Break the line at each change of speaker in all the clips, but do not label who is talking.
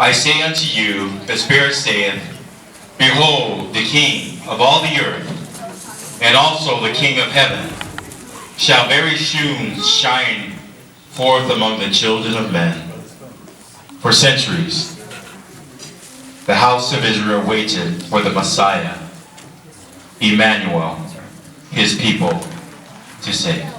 I say unto you, the Spirit saith, Behold, the King of all the earth, and also the King of heaven, shall very soon shine forth among the children of men. For centuries, the house of Israel waited for the Messiah, Emmanuel, his people, to save.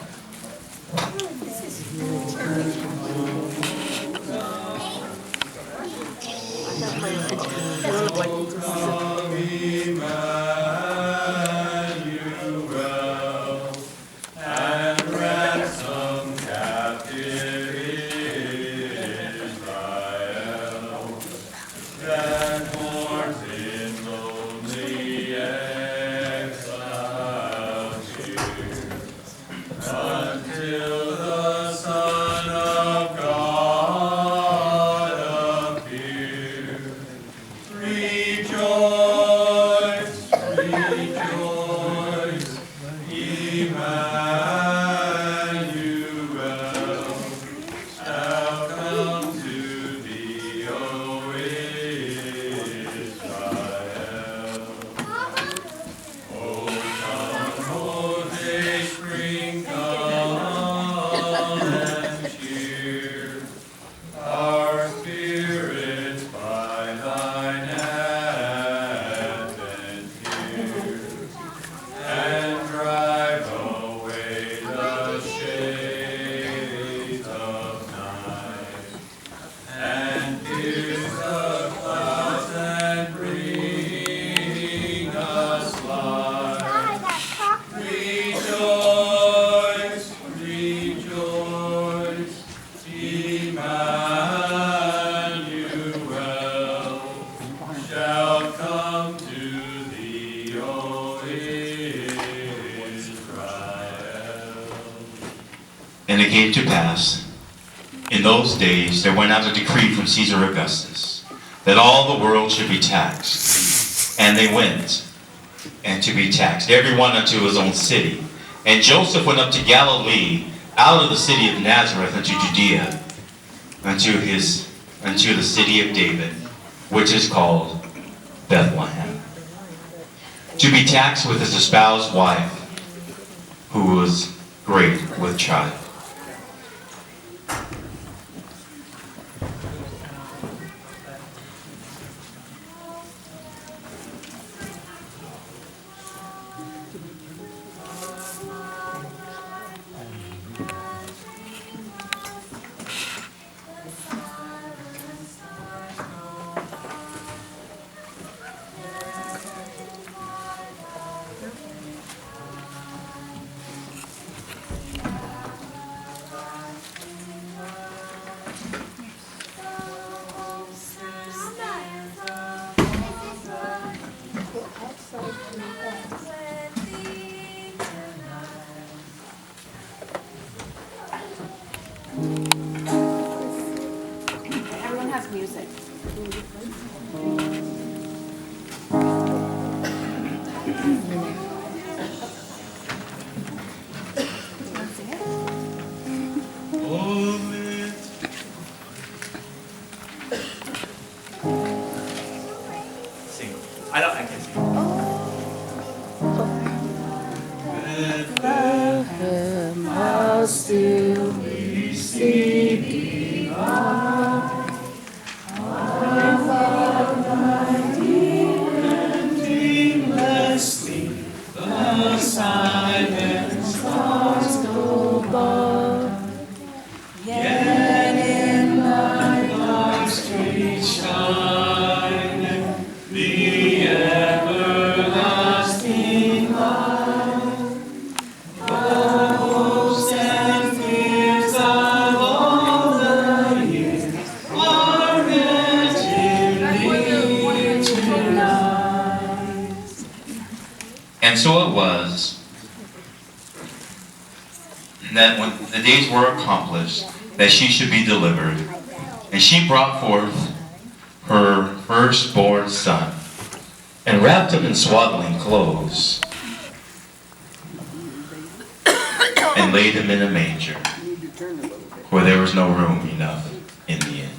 And it came to pass, in those days there went out a decree from Caesar Augustus, that all the world should be taxed. And they went, and to be taxed, every one unto his own city. And Joseph went up to Galilee, out of the city of Nazareth unto Judea, unto the city of David, which is called Bethlehem, to be taxed with his espoused wife, who was great with child.
Everyone has music.
Sing. I can sing.
Bethlehem, how still we see thee lie. Above thy deep and dreamless sleep, the silent stars go by. Yet in thy dark street shine the everlasting light. The hopes and fears of all the years are met in thee tonight.
And so it was that when the days were accomplished, that she should be delivered. And she brought forth her firstborn son, and wrapped him in swaddling clothes, and laid him in a manger, where there was no room enough in the inn.